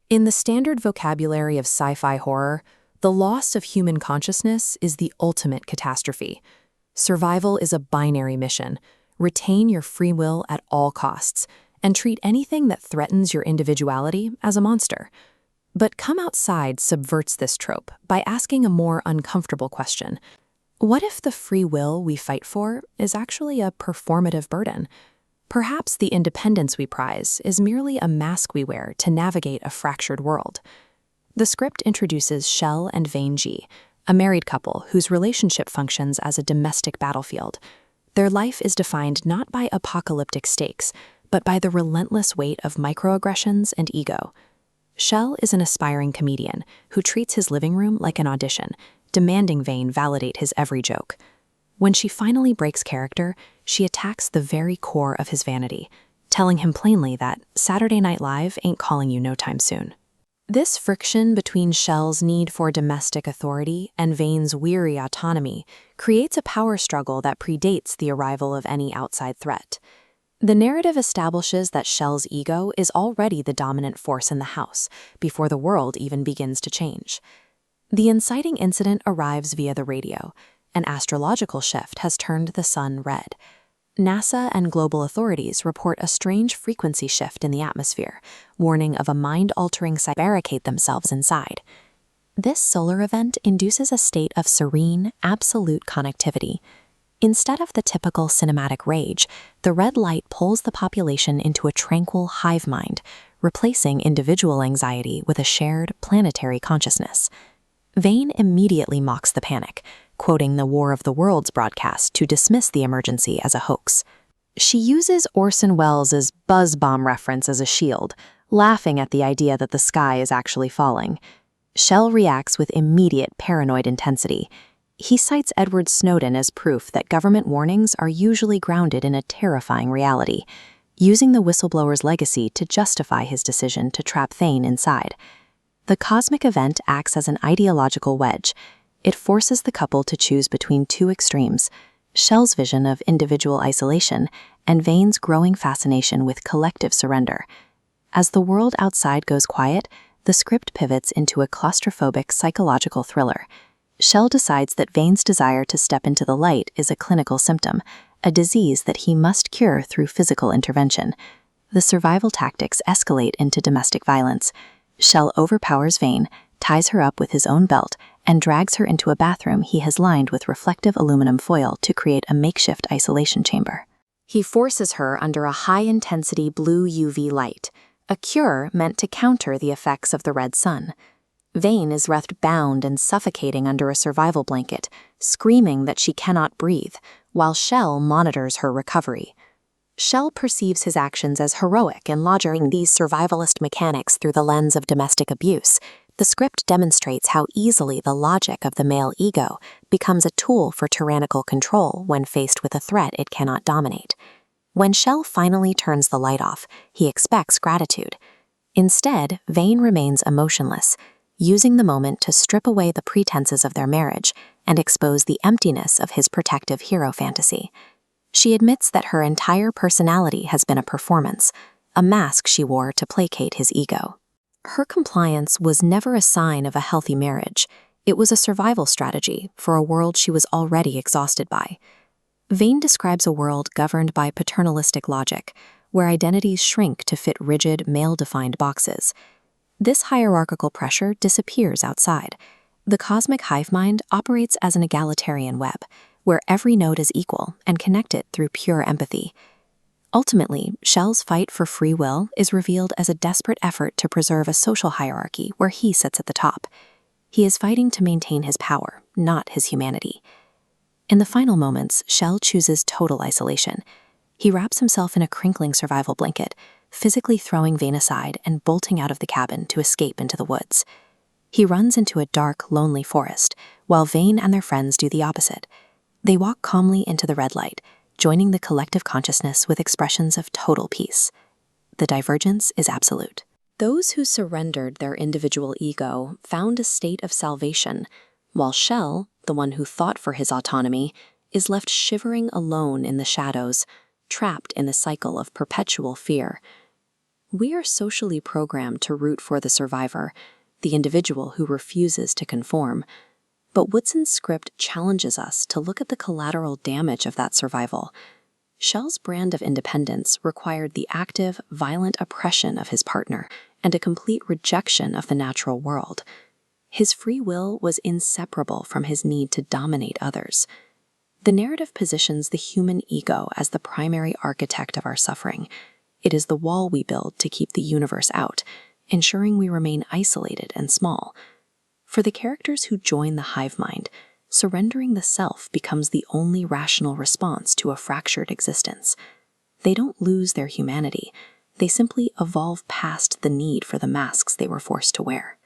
In the standard vocabulary of sci-fi horror, the loss of human consciousness is the ultimate catastrophe. Survival is a binary mission. Retain your free will at all costs, and treat anything that threatens your individuality as a monster. But Come Outside subverts this trope by asking a more uncomfortable question. What if the free will we fight for is actually a performative burden? Perhaps the independence we prize is merely a mask we wear to navigate a fractured world. The script introduces Shel and Vane G, a married couple whose relationship functions as a domestic battlefield. Their life is defined not by apocalyptic stakes, but by the relentless weight of microaggressions and ego. Shel is an aspiring comedian who treats his living room like an audition, demanding Vane validate his every joke. When she finally breaks character, she attacks the very core of his vanity, telling him plainly that Saturday Night Live ain't calling you no time soon. This friction between Shel's need for domestic authority and Vane's weary autonomy creates a power struggle that predates the arrival of any outside threat. The narrative establishes that Shel's ego is already the dominant force in the house, before the world even begins to change. The inciting incident arrives via the radio. An astrological shift has turned the sun red. NASA and global authorities report a strange frequency shift in the atmosphere, warning of a mind-altering barricade themselves inside. This solar event induces a state of serene, absolute connectivity. Instead of the typical cinematic rage, the red light pulls the population into a tranquil hive mind, replacing individual anxiety with a shared planetary consciousness. Vane immediately mocks the panic, quoting the War of the Worlds broadcast to dismiss the emergency as a hoax. She uses Orson Welles' buzz bomb reference as a shield, laughing at the idea that the sky is actually falling. Shel reacts with immediate paranoid intensity. He cites Edward Snowden as proof that government warnings are usually grounded in a terrifying reality, using the whistleblower's legacy to justify his decision to trap Thane inside. The cosmic event acts as an ideological wedge. It forces the couple to choose between two extremes, Shel's vision of individual isolation and Vane's growing fascination with collective surrender. As the world outside goes quiet, the script pivots into a claustrophobic psychological thriller. Shel decides that Vane's desire to step into the light is a clinical symptom, a disease that he must cure through physical intervention. The survival tactics escalate into domestic violence. Shel overpowers Vane, ties her up with his own belt, and drags her into a bathroom he has lined with reflective aluminum foil to create a makeshift isolation chamber. He forces her under a high-intensity blue UV light, a cure meant to counter the effects of the red sun. Vane is left bound and suffocating under a survival blanket, screaming that she cannot breathe, while Shel monitors her recovery. Shel perceives his actions as heroic in logging these survivalist mechanics through the lens of domestic abuse. The script demonstrates how easily the logic of the male ego becomes a tool for tyrannical control when faced with a threat it cannot dominate. When Shel finally turns the light off, he expects gratitude. Instead, Vane remains emotionless, using the moment to strip away the pretenses of their marriage and expose the emptiness of his protective hero fantasy. She admits that her entire personality has been a performance, a mask she wore to placate his ego. Her compliance was never a sign of a healthy marriage. It was a survival strategy for a world she was already exhausted by. Vane describes a world governed by paternalistic logic, where identities shrink to fit rigid, male-defined boxes. This hierarchical pressure disappears outside. The cosmic hive mind operates as an egalitarian web, where every node is equal and connected through pure empathy. Ultimately, Shel's fight for free will is revealed as a desperate effort to preserve a social hierarchy where he sits at the top. He is fighting to maintain his power, not his humanity. In the final moments, Shel chooses total isolation. He wraps himself in a crinkling survival blanket, physically throwing Vane aside and bolting out of the cabin to escape into the woods. He runs into a dark, lonely forest, while Vane and their friends do the opposite. They walk calmly into the red light, joining the collective consciousness with expressions of total peace. The divergence is absolute. Those who surrendered their individual ego found a state of salvation, while Shel, the one who fought for his autonomy, is left shivering alone in the shadows, trapped in a cycle of perpetual fear. We are socially programmed to root for the survivor, the individual who refuses to conform. But Woodson's script challenges us to look at the collateral damage of that survival. Shell's brand of independence required the active, violent oppression of his partner and a complete rejection of the natural world. His free will was inseparable from his need to dominate others. The narrative positions the human ego as the primary architect of our suffering. It is the wall we build to keep the universe out, ensuring we remain isolated and small. For the characters who join the hive mind, surrendering the self becomes the only rational response to a fractured existence. They don't lose their humanity. They simply evolve past the need for the masks they were forced to wear.